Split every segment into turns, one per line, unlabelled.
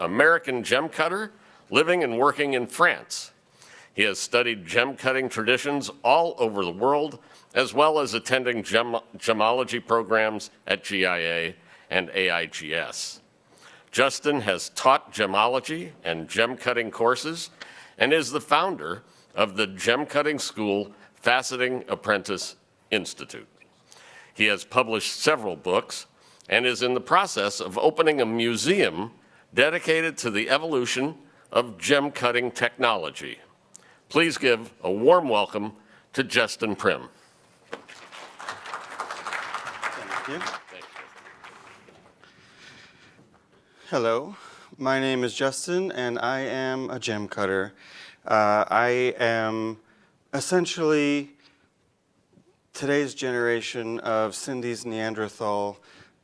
American gem cutter living and working in France. He has studied gem cutting traditions all over the world, as well as attending gemology programs at GIA and AIGS. Justin has taught gemology and gem cutting courses and is the founder of the Gem Cutting School Faceting Apprentice Institute. He has published several books and is in the process of opening a museum dedicated to the evolution of gem cutting technology. Please give a warm welcome to Justin Prim.
Thank you. Hello, my name is Justin and I am a gem cutter. I am essentially today's generation of Cindy's Neanderthal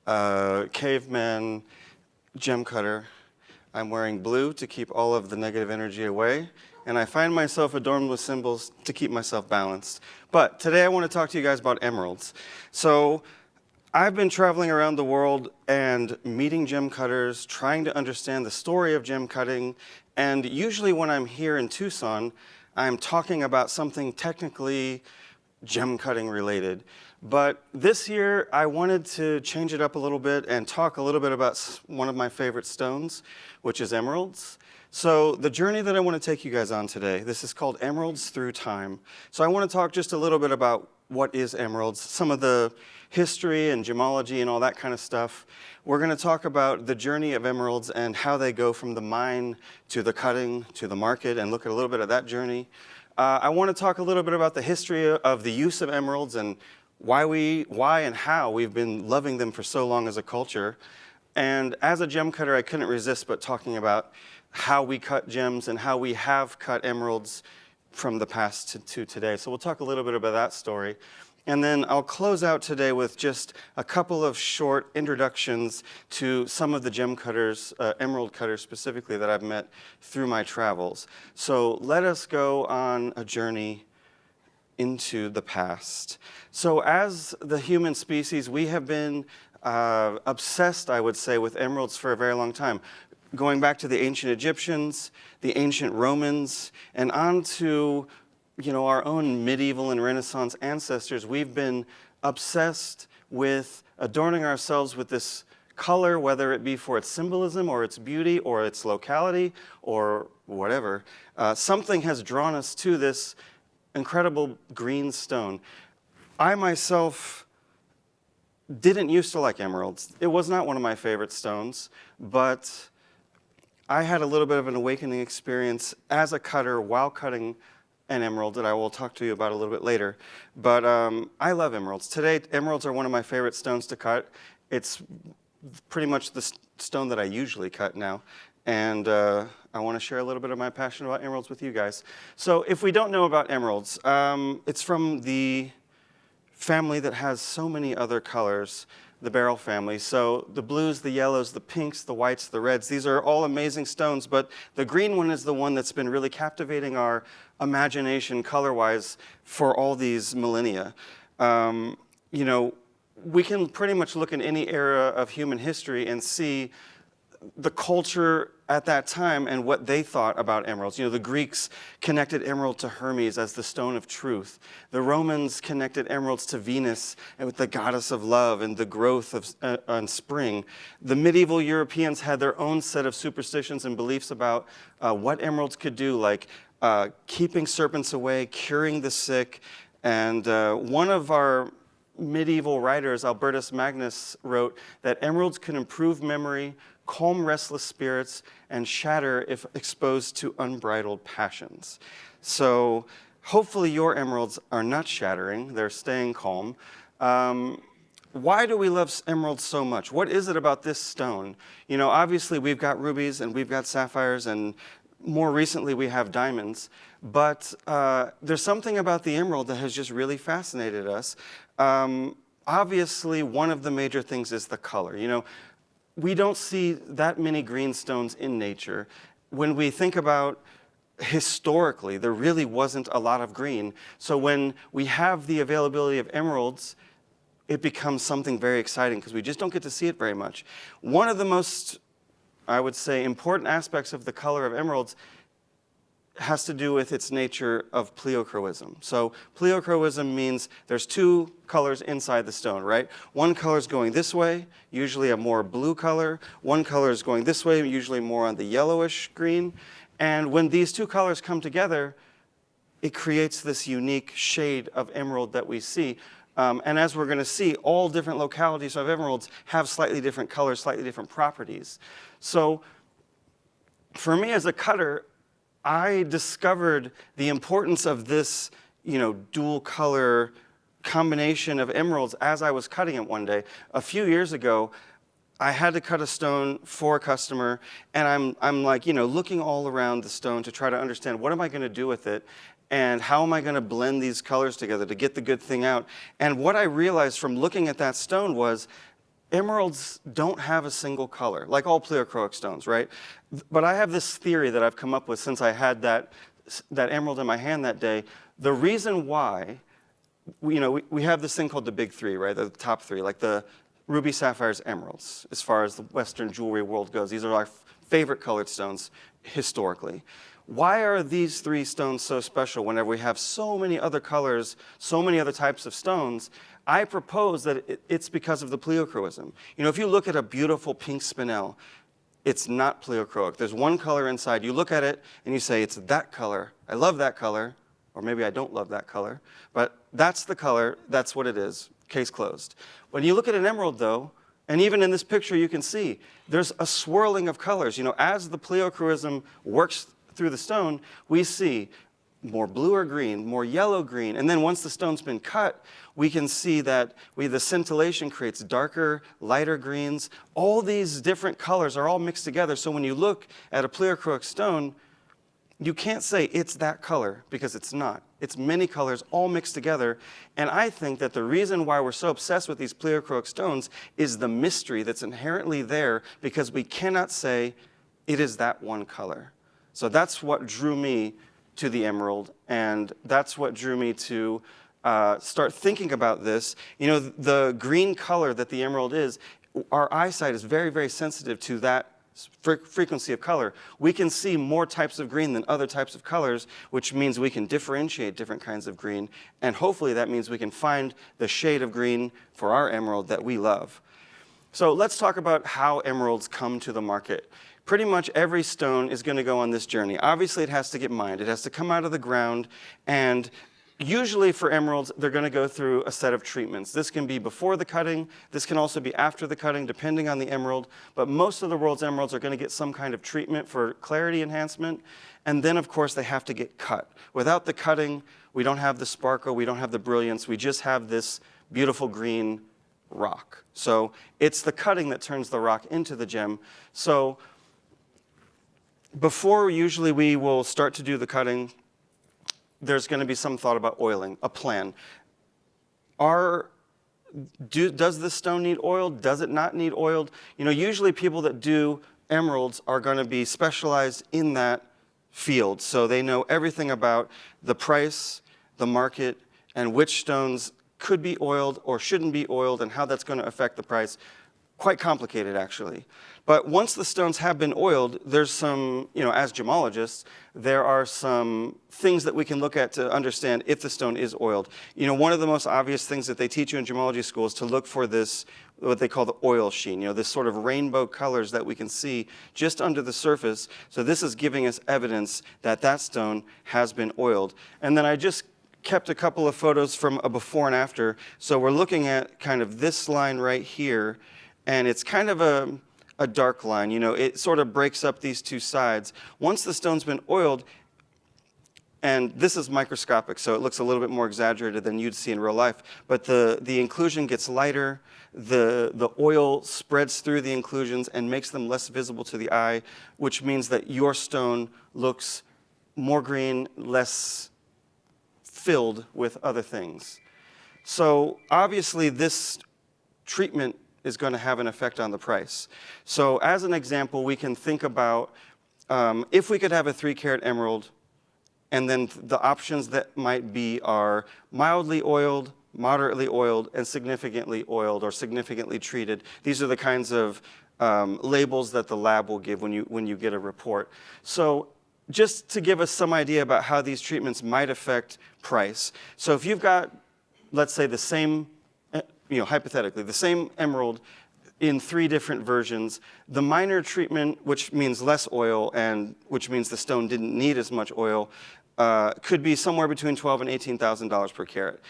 caveman gem cutter. I'm wearing blue to keep all of the negative energy away, and I find myself adorned with symbols to keep myself balanced. But today I want to talk to you guys about emeralds. So I've been traveling around the world and meeting gem cutters, trying to understand the story of gem cutting, and usually when I'm here in Tucson, I'm talking about something technically gem cutting related. But this year, I wanted to change it up a little bit and talk a little bit about one of my favorite stones, which is emeralds. So the journey that I want to take you guys on today, this is called Emeralds Through Time. So I want to talk just a little bit about what is emeralds, some of the history and gemology and all that kind of stuff. We're going to talk about the journey of emeralds and how they go from the mine to the cutting to the market and look at a little bit of that journey. I want to talk a little bit about the history of the use of emeralds and why and how we've been loving them for so long as a culture. And as a gem cutter, I couldn't resist but talking about how we cut gems and how we have cut emeralds from the past to today. So we'll talk a little bit about that story. And then I'll close out today with just a couple of short introductions to some of the gem cutters, emerald cutters specifically, that I've met through my travels. So let us go on a journey into the past. So as the human species, we have been obsessed, I would say, with emeralds for a very long time. Going back to the ancient Egyptians, the ancient Romans, and on to our own medieval and Renaissance ancestors, we've been obsessed with adorning ourselves with this color, whether it be for its symbolism or its beauty or its locality or whatever. Something has drawn us to this incredible green stone. I myself didn't used to like emeralds. It was not one of my favorite stones, but I had a little bit of an awakening experience as a cutter while cutting an emerald that I will talk to you about a little bit later. But I love emeralds. Today, emeralds are one of my favorite stones to cut. It's pretty much the stone that I usually cut now. And I want to share a little bit of my passion about emeralds with you guys. So if we don't know about emeralds, it's from the family that has so many other colors, the beryl family. So the blues, the yellows, the pinks, the whites, the reds, these are all amazing stones, but the green one is the one that's been really captivating our imagination color-wise for all these millennia. We can pretty much look in any era of human history and see the culture at that time and what they thought about emeralds. The Greeks connected emerald to Hermes as the stone of truth. The Romans connected emeralds to Venus and with the goddess of love and the growth of on spring. The medieval Europeans had their own set of superstitions and beliefs about what emeralds could do, like keeping serpents away, curing the sick. And one of our medieval writers, Albertus Magnus, wrote that emeralds can improve memory, calm restless spirits, and shatter if exposed to unbridled passions. So hopefully your emeralds are not shattering, they're staying calm. Why do we love emeralds so much? What is it about this stone? Obviously we've got rubies and we've got sapphires, and more recently we have diamonds, but there's something about the emerald that has just really fascinated us. Obviously one of the major things is the color. We don't see that many green stones in nature. When we think about historically, there really wasn't a lot of green. So when we have the availability of emeralds, it becomes something very exciting because we just don't get to see it very much. One of the most I would say, important aspects of the color of emeralds has to do with its nature of pleochroism. So pleochroism means there's two colors inside the stone, right? One color is going this way, usually a more blue color. One color is going this way, usually more on the yellowish green. And when these two colors come together, it creates this unique shade of emerald that we see. And as we're going to see, all different localities of emeralds have slightly different colors, slightly different properties. So for me as a cutter, I discovered the importance of this, dual color combination of emeralds as I was cutting it one day. A few years ago, I had to cut a stone for a customer, and I'm like, looking all around the stone to try to understand what am I going to do with it, and how am I going to blend these colors together to get the good thing out. And what I realized from looking at that stone was emeralds don't have a single color, like all pleochroic stones, right? But I have this theory that I've come up with since I had that emerald in my hand that day. The reason why, we have this thing called the big three, right? The top three, like the ruby, sapphires, emeralds, as far as the Western jewelry world goes. These are our favorite colored stones historically. Why are these three stones so special whenever we have so many other colors, so many other types of stones? I propose that it's because of the pleochroism. If you look at a beautiful pink spinel, it's not pleochroic. There's one color inside. You look at it and you say, it's that color. I love that color. Or maybe I don't love that color. But that's the color. That's what it is. Case closed. When you look at an emerald, though, and even in this picture you can see, there's a swirling of colors. As the pleochroism works through the stone, we see more blue or green, more yellow green, and then once the stone's been cut, we can see that the scintillation creates darker, lighter greens. All these different colors are all mixed together, so when you look at a pleochroic stone, you can't say it's that color, because it's not. It's many colors all mixed together, and I think that the reason why we're so obsessed with these pleochroic stones is the mystery that's inherently there, because we cannot say it is that one color. So that's what drew me to the emerald, and that's what drew me to start thinking about this. The green color that the emerald is, our eyesight is very, very sensitive to that frequency of color. We can see more types of green than other types of colors, which means we can differentiate different kinds of green, and hopefully that means we can find the shade of green for our emerald that we love. So let's talk about how emeralds come to the market. Pretty much every stone is going to go on this journey. Obviously, it has to get mined. It has to come out of the ground, and usually for emeralds, they're going to go through a set of treatments. This can be before the cutting. This can also be after the cutting, depending on the emerald. But most of the world's emeralds are going to get some kind of treatment for clarity enhancement. And then, of course, they have to get cut. Without the cutting, we don't have the sparkle, we don't have the brilliance. We just have this beautiful green rock. So it's the cutting that turns the rock into the gem. So before usually we will start to do the cutting, there's going to be some thought about oiling, a plan. Does this stone need oiled? Does it not need oiled? Usually people that do emeralds are going to be specialized in that field. So they know everything about the price, the market, and which stones could be oiled or shouldn't be oiled and how that's going to affect the price. Quite complicated, actually. But once the stones have been oiled, there's some, as gemologists, there are some things that we can look at to understand if the stone is oiled. One of the most obvious things that they teach you in gemology school is to look for this, what they call the oil sheen, this sort of rainbow colors that we can see just under the surface. So this is giving us evidence that that stone has been oiled. And then I just kept a couple of photos from a before and after. So we're looking at kind of this line right here, and it's kind of a dark line. It sort of breaks up these two sides. Once the stone's been oiled, and this is microscopic, so it looks a little bit more exaggerated than you'd see in real life, but the inclusion gets lighter, the oil spreads through the inclusions and makes them less visible to the eye, which means that your stone looks more green, less filled with other things. So obviously this treatment is going to have an effect on the price. So as an example, we can think about if we could have a 3-carat emerald, and then the options that might be are mildly oiled, moderately oiled, and significantly oiled or significantly treated. These are the kinds of labels that the lab will give when you get a report. So just to give us some idea about how these treatments might affect price. So if you've got, let's say, the same, hypothetically, the same emerald in 3 different versions, the minor treatment, which means less oil and which means the stone didn't need as much oil, could be somewhere between $12,000 and $18,000 per carat.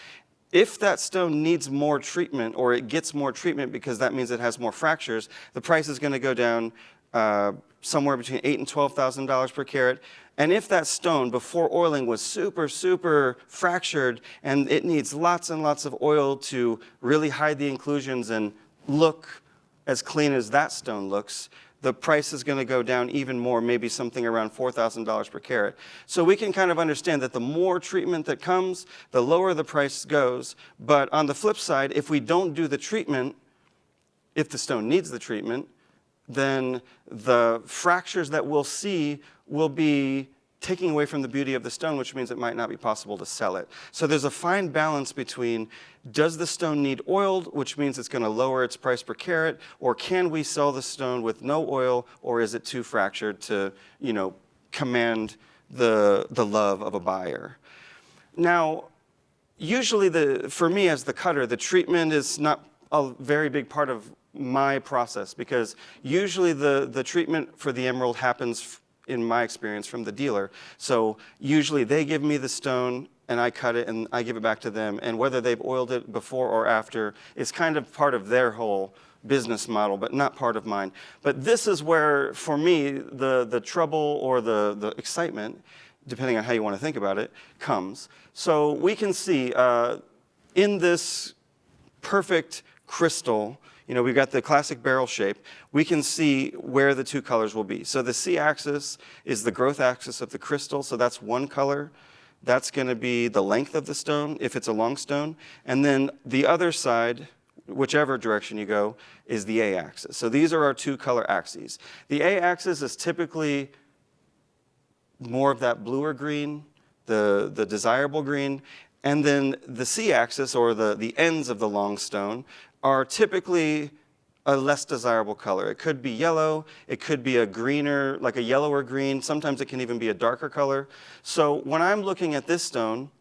If that stone needs more treatment, or it gets more treatment because that means it has more fractures, the price is going to go down somewhere between $8,000 and $12,000 per carat. And if that stone before oiling was super, super fractured and it needs lots and lots of oil to really hide the inclusions and look as clean as that stone looks, the price is going to go down even more, maybe something around $4,000 per carat. So we can kind of understand that the more treatment that comes, the lower the price goes. But on the flip side, if we don't do the treatment, if the stone needs the treatment, then the fractures that we'll see will be taking away from the beauty of the stone, which means it might not be possible to sell it. So there's a fine balance between, does the stone need oiled, which means it's going to lower its price per carat, or can we sell the stone with no oil, or is it too fractured to, command the love of a buyer? Now, usually for me as the cutter, the treatment is not a very big part of my process, because usually the treatment for the emerald happens, in my experience, from the dealer. So usually they give me the stone and I cut it and I give it back to them. And whether they've oiled it before or after is kind of part of their whole business model, but not part of mine. But this is where, for me, the trouble or the excitement, depending on how you want to think about it, comes. So we can see in this perfect crystal, we've got the classic barrel shape. We can see where the 2 colors will be. So the C-axis is the growth axis of the crystal, so that's one color. That's going to be the length of the stone, if it's a long stone. And then the other side, whichever direction you go, is the A-axis. So these are our 2 color axes. The A-axis is typically more of that bluer green, the desirable green. And then the C-axis, or the ends of the long stone, are typically a less desirable color. It could be yellow, it could be a greener, like a yellower green, sometimes it can even be a darker color. So when I'm looking at this stone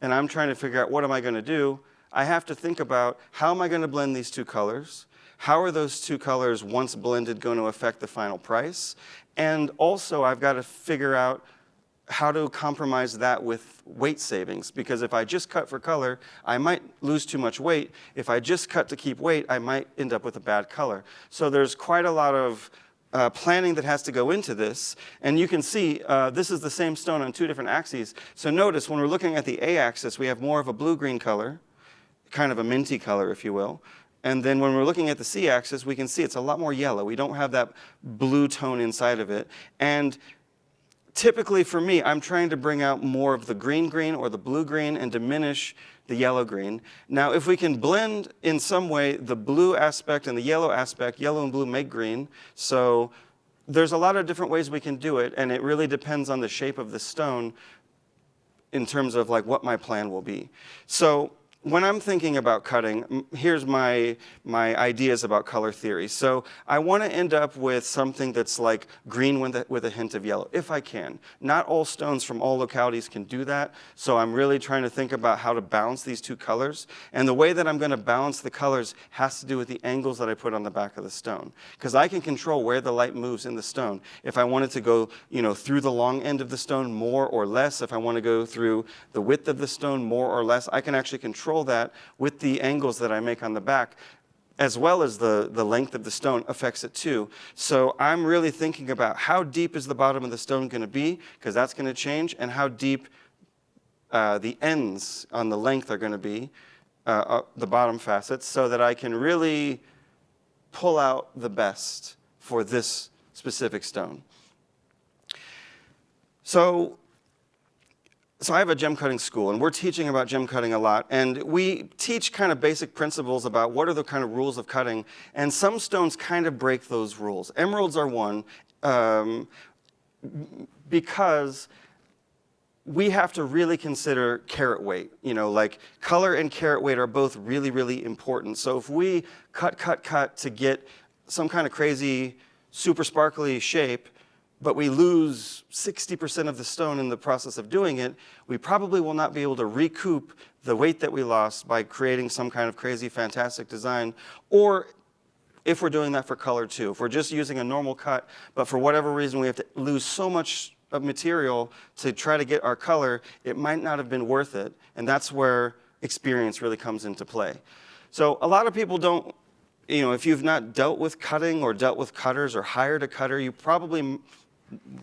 and I'm trying to figure out what am I going to do, I have to think about, how am I going to blend these 2 colors? How are those 2 colors, once blended, going to affect the final price? And also I've got to figure out how to compromise that with weight savings, because if I just cut for color, I might lose too much weight. If I just cut to keep weight, I might end up with a bad color. So there's quite a lot of planning that has to go into this. And you can see this is the same stone on 2 different axes. So notice when we're looking at the A-axis, we have more of a blue-green color, kind of a minty color, if you will. And then when we're looking at the C-axis, we can see it's a lot more yellow. We don't have that blue tone inside of it. And typically for me, I'm trying to bring out more of the green-green or the blue-green and diminish the yellow-green. Now, if we can blend in some way the blue aspect and the yellow aspect, yellow and blue make green. So there's a lot of different ways we can do it, and it really depends on the shape of the stone in terms of like what my plan will be. So when I'm thinking about cutting, here's my ideas about color theory. So I want to end up with something that's like green with a hint of yellow, if I can. Not all stones from all localities can do that, so I'm really trying to think about how to balance these 2 colors. And the way that I'm going to balance the colors has to do with the angles that I put on the back of the stone, because I can control where the light moves in the stone. If I want it to go, through the long end of the stone more or less, if I want to go through the width of the stone more or less, I can actually control that with the angles that I make on the back, as well as the length of the stone affects it too. So I'm really thinking about how deep is the bottom of the stone going to be, because that's going to change, and how deep the ends on the length are going to be, the bottom facets, so that I can really pull out the best for this specific stone. So I have a gem cutting school, and we're teaching about gem cutting a lot. And we teach kind of basic principles about what are the kind of rules of cutting. And some stones kind of break those rules. Emeralds are one, because we have to really consider carat weight. Like color and carat weight are both really, really important. So if we cut to get some kind of crazy, super sparkly shape, but we lose 60% of the stone in the process of doing it, we probably will not be able to recoup the weight that we lost by creating some kind of crazy, fantastic design. Or if we're doing that for color too, if we're just using a normal cut, but for whatever reason we have to lose so much of material to try to get our color, it might not have been worth it. And that's where experience really comes into play. So a lot of people don't, if you've not dealt with cutting or dealt with cutters or hired a cutter, you probably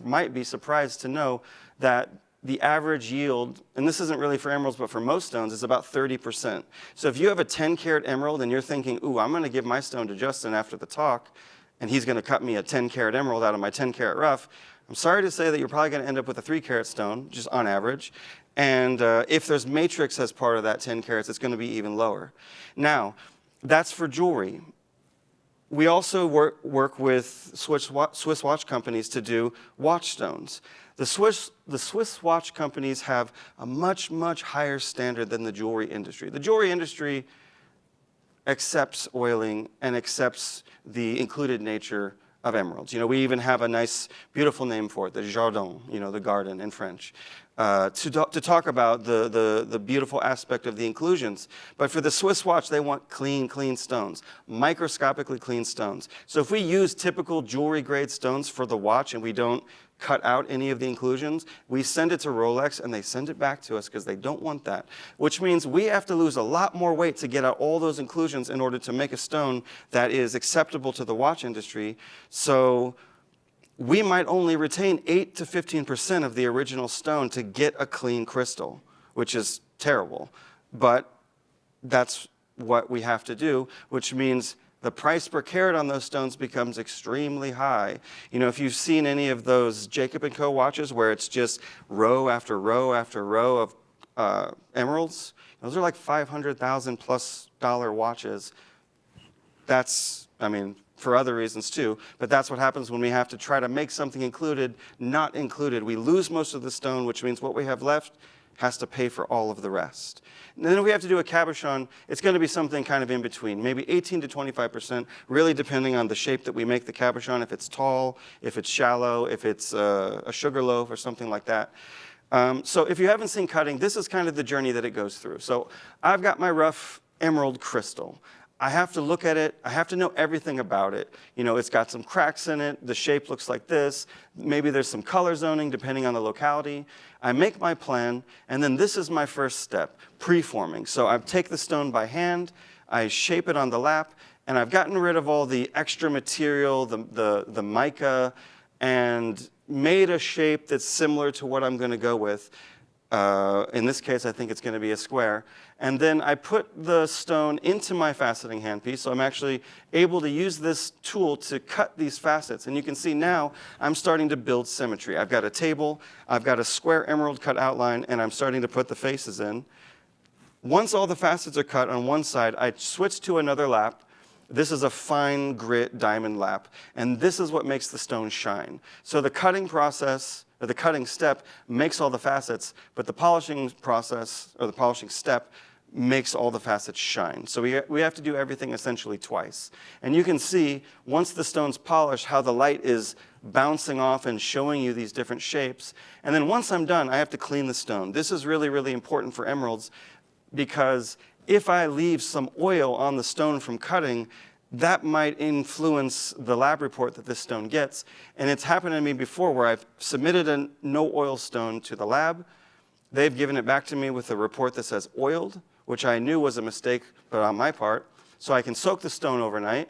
might be surprised to know that the average yield, and this isn't really for emeralds, but for most stones, is about 30%. So if you have a 10-carat emerald and you're thinking, ooh, I'm going to give my stone to Justin after the talk, and he's going to cut me a 10-carat emerald out of my 10-carat rough, I'm sorry to say that you're probably going to end up with a 3-carat stone, just on average. And if there's matrix as part of that 10 carats, it's going to be even lower. Now, that's for jewelry. We also work with Swiss watch companies to do watch stones. The Swiss watch companies have a much, much higher standard than the jewelry industry. The jewelry industry accepts oiling and accepts the included nature of emeralds. We even have a nice, beautiful name for it, the jardin, the garden in French, to talk about the beautiful aspect of the inclusions. But for the Swiss watch, they want clean stones, microscopically clean stones. So if we use typical jewelry grade stones for the watch and we don't cut out any of the inclusions, we send it to Rolex and they send it back to us because they don't want that, which means we have to lose a lot more weight to get out all those inclusions in order to make a stone that is acceptable to the watch industry. So we might only retain 8 to 15% of the original stone to get a clean crystal, which is terrible. But that's what we have to do, which means the price per carat on those stones becomes extremely high. If you've seen any of those Jacob & Co. watches where it's just row after row after row of emeralds, those are like $500,000 plus watches. That's, for other reasons too, but that's what happens when we have to try to make something included, not included. We lose most of the stone, which means what we have left has to pay for all of the rest. And then if we have to do a cabochon, it's going to be something kind of in between, maybe 18 to 25%, really depending on the shape that we make the cabochon, if it's tall, if it's shallow, if it's a sugar loaf or something like that. So if you haven't seen cutting, this is kind of the journey that it goes through. So I've got my rough emerald crystal. I have to look at it. I have to know everything about it. It's got some cracks in it. The shape looks like this. Maybe there's some color zoning depending on the locality. I make my plan, and then this is my first step, preforming. So I take the stone by hand, I shape it on the lap, and I've gotten rid of all the extra material, the mica, and made a shape that's similar to what I'm going to go with. In this case, I think it's going to be a square. And then I put the stone into my faceting handpiece, so I'm actually able to use this tool to cut these facets. And you can see now I'm starting to build symmetry. I've got a table, I've got a square emerald cut outline, and I'm starting to put the faces in. Once all the facets are cut on one side, I switch to another lap. This is a fine grit diamond lap, and this is what makes the stone shine. So the cutting process, or the cutting step, makes all the facets, but the polishing process, or the polishing step, makes all the facets shine. So we have to do everything essentially twice. And you can see, once the stone's polished, how the light is bouncing off and showing you these different shapes. And then once I'm done, I have to clean the stone. This is really, really important for emeralds, because if I leave some oil on the stone from cutting, that might influence the lab report that this stone gets. And it's happened to me before where I've submitted a no oil stone to the lab. They've given it back to me with a report that says oiled, which I knew was a mistake, but on my part. So I can soak the stone overnight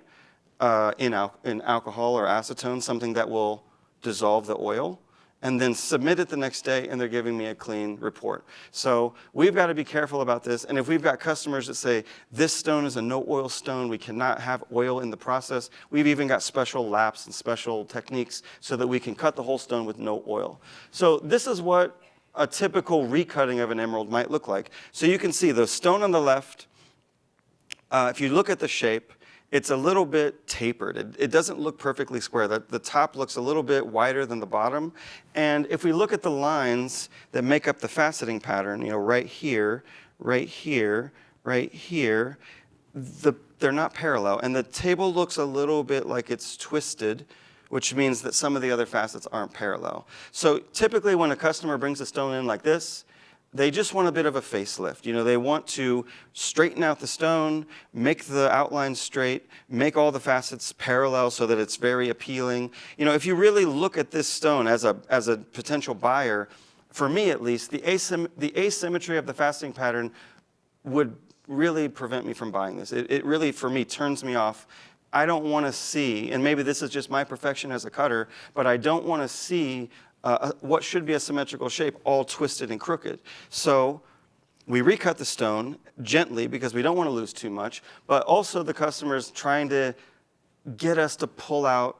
in alcohol or acetone, something that will dissolve the oil, and then submit it the next day, and they're giving me a clean report. So we've got to be careful about this. And if we've got customers that say, this stone is a no-oil stone, we cannot have oil in the process, we've even got special laps and special techniques so that we can cut the whole stone with no oil. So this is what a typical recutting of an emerald might look like. So you can see the stone on the left, if you look at the shape, it's a little bit tapered. It doesn't look perfectly square. The top looks a little bit wider than the bottom. And if we look at the lines that make up the faceting pattern, right here, right here, right here, they're not parallel, and the table looks a little bit like it's twisted, which means that some of the other facets aren't parallel. So typically when a customer brings a stone in like this, they just want a bit of a facelift. You know, they want to straighten out the stone, make the outlines straight, make all the facets parallel so that it's very appealing. You know, if you really look at this stone as a potential buyer, for me at least, the asymmetry of the faceting pattern would really prevent me from buying this. It really, for me, turns me off. I don't want to see, and maybe this is just my perfection as a cutter, but I don't want to see what should be a symmetrical shape all twisted and crooked. So we recut the stone gently because we don't want to lose too much, but also the customer's trying to get us to pull out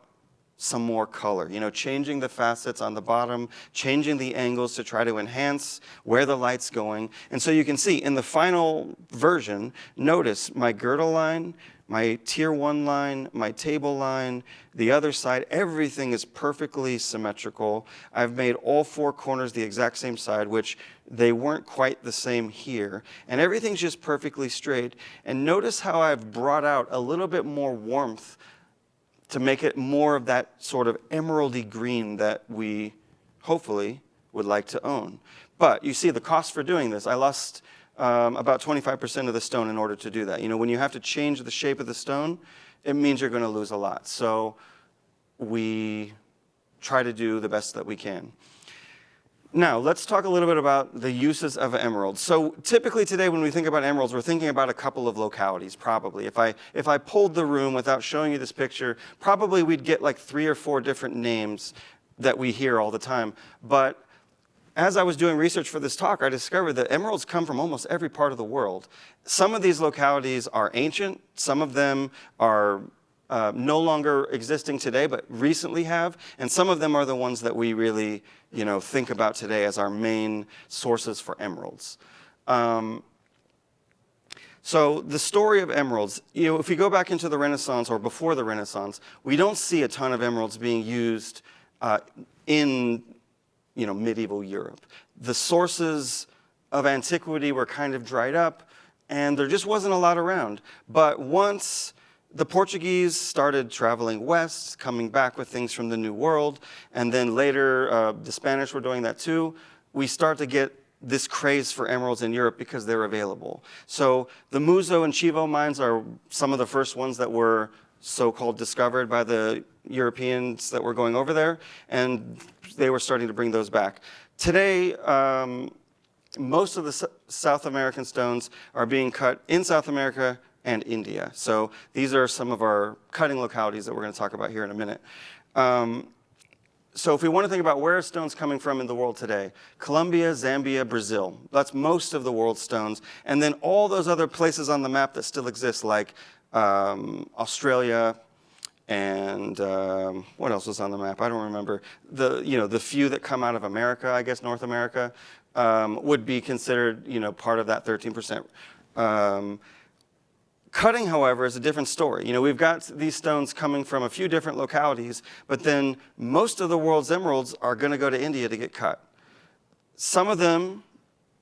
some more color, you know, changing the facets on the bottom, changing the angles to try to enhance where the light's going. And so you can see in the final version, notice my girdle line, my tier 1 line, my table line, the other side, everything is perfectly symmetrical. I've made all 4 corners the exact same side, which they weren't quite the same here. And everything's just perfectly straight. And notice how I've brought out a little bit more warmth to make it more of that sort of emeraldy green that we hopefully would like to own. But you see the cost for doing this. I lost about 25% of the stone in order to do that. You know, when you have to change the shape of the stone, it means you're going to lose a lot. So we try to do the best that we can. Now, let's talk a little bit about the uses of emeralds. So typically today when we think about emeralds, we're thinking about a couple of localities, probably. If I pulled the room without showing you this picture, probably we'd get like 3 or 4 different names that we hear all the time. But as I was doing research for this talk, I discovered that emeralds come from almost every part of the world. Some of these localities are ancient. Some of them are no longer existing today, but recently have. And some of them are the ones that we really, you know, think about today as our main sources for emeralds. So the story of emeralds, you know, if we go back into the Renaissance or before the Renaissance, we don't see a ton of emeralds being used in, you know, medieval Europe. The sources of antiquity were kind of dried up, and there just wasn't a lot around. But once the Portuguese started traveling west, coming back with things from the New World, and then later the Spanish were doing that too, we start to get this craze for emeralds in Europe because they're available. So the Muzo and Chivo mines are some of the first ones that were so-called discovered by the Europeans that were going over there, and they were starting to bring those back. Today, most of the South American stones are being cut in South America and India. So these are some of our cutting localities that we're going to talk about here in a minute. So if we want to think about where are stones coming from in the world today, Colombia, Zambia, Brazil, that's most of the world's stones. And then all those other places on the map that still exist, like Australia, and what else was on the map? I don't remember. The few that come out of America, I guess North America, would be considered, you know, part of that 13%. Cutting, however, is a different story. You know, we've got these stones coming from a few different localities, but then most of the world's emeralds are going to go to India to get cut. Some of them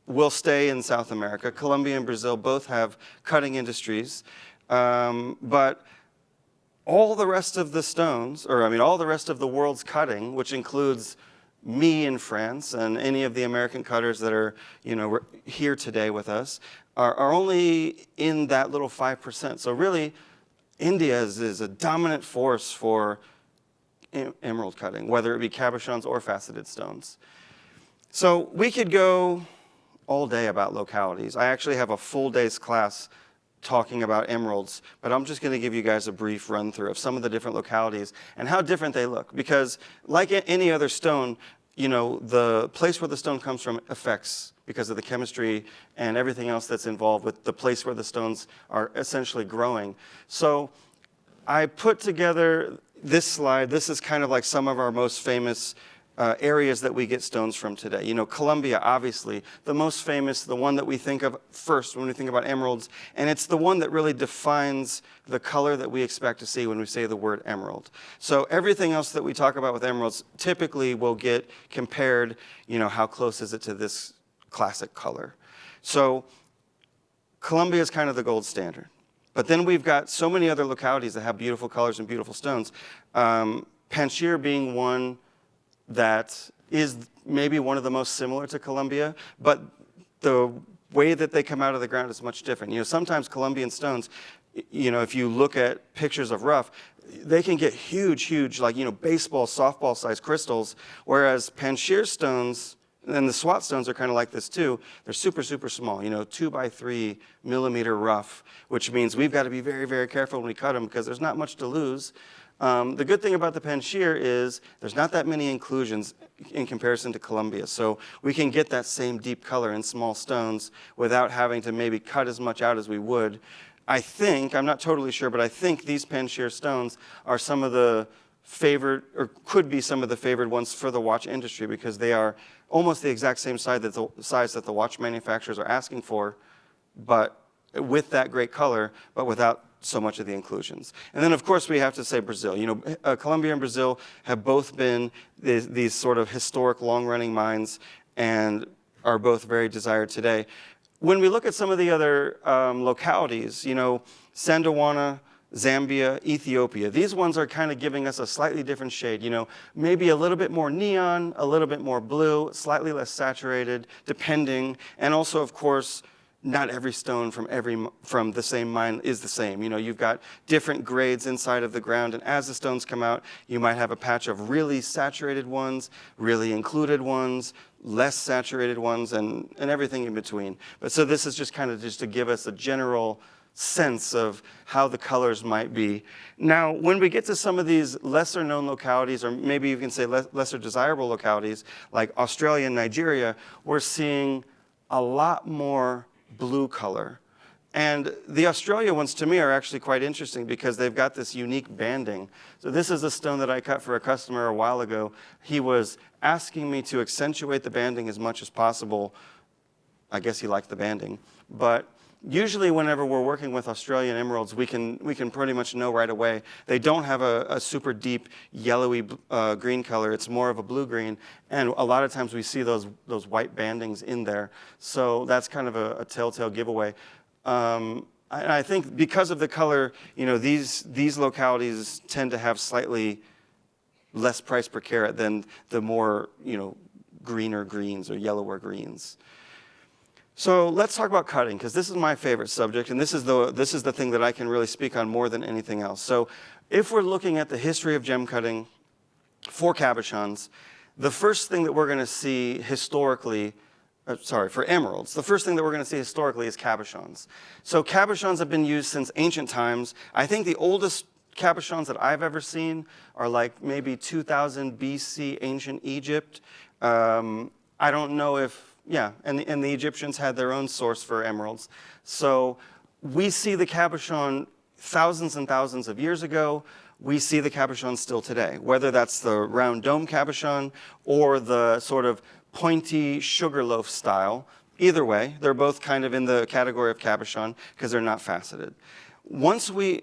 will stay in South America. Colombia and Brazil both have cutting industries, but all the rest of the stones, all the rest of the world's cutting, which includes me in France and any of the American cutters that are, you know, here today with us, are only in that little 5%. So really, India is a dominant force for emerald cutting, whether it be cabochons or faceted stones. So we could go all day about localities. I actually have a full day's class talking about emeralds, but I'm just going to give you guys a brief run through of some of the different localities and how different they look. Because like any other stone, you know, the place where the stone comes from affects, because of the chemistry and everything else that's involved with the place where the stones are essentially growing. So I put together this slide. This is kind of like some of our most famous areas that we get stones from today. You know, Colombia, obviously, the most famous, the one that we think of first when we think about emeralds, and it's the one that really defines the color that we expect to see when we say the word emerald. So everything else that we talk about with emeralds typically will get compared, you know, how close is it to this classic color. So Colombia is kind of the gold standard. But then we've got so many other localities that have beautiful colors and beautiful stones. Panjshir being one that is maybe one of the most similar to Columbia, but the way that they come out of the ground is much different. Sometimes Columbian stones, if you look at pictures of rough, they can get huge, like, baseball, softball sized crystals, whereas Panjshir stones, and the SWAT stones are kind of like this too. They're super small, 2 by 3 millimeter rough, which means we've got to be very, very careful when we cut them because there's not much to lose. The good thing about the Panjshir is there's not that many inclusions in comparison to Columbia. So we can get that same deep color in small stones without having to maybe cut as much out as we would. I think, I'm not totally sure, but I think these Panjshir stones are some of the favored, or could be some of the favored ones for the watch industry because they are almost the exact same size that the watch manufacturers are asking for, but with that great color, but without so much of the inclusions. And then, of course, we have to say Brazil. Colombia and Brazil have both been these sort of historic, long-running mines and are both very desired today. When we look at some of the other localities, Sandawana, Zambia, Ethiopia, these ones are kind of giving us a slightly different shade, maybe a little bit more neon, a little bit more blue, slightly less saturated, depending, and also, of course, not every stone from the same mine is the same. You've got different grades inside of the ground, and as the stones come out, you might have a patch of really saturated ones, really included ones, less saturated ones, and everything in between. But so this is just to give us a general sense of how the colors might be. Now, when we get to some of these lesser known localities, or maybe you can say lesser desirable localities, like Australia and Nigeria, we're seeing a lot more blue color. And the Australia ones, to me, are actually quite interesting because they've got this unique banding. So this is a stone that I cut for a customer a while ago. He was asking me to accentuate the banding as much as possible. I guess he liked the banding. But usually whenever we're working with Australian emeralds, we can pretty much know right away. They don't have a super deep yellowy green color. It's more of a blue-green. And a lot of times we see those white bandings in there. So that's kind of a telltale giveaway. I think because of the color, these localities tend to have slightly less price per carat than the more, greener greens or yellower greens. So let's talk about cutting, because this is my favorite subject, and this is the thing that I can really speak on more than anything else. So if we're looking at the history of gem cutting for cabochons, the first thing that we're going to see historically, for emeralds, the first thing that we're going to see historically is cabochons. So cabochons have been used since ancient times. I think the oldest cabochons that I've ever seen are like maybe 2000 BC, ancient Egypt. I don't know if, and the Egyptians had their own source for emeralds. So we see the cabochon thousands and thousands of years ago. We see the cabochon still today, whether that's the round dome cabochon or the sort of pointy sugarloaf style. Either way, they're both kind of in the category of cabochon because they're not faceted. Once we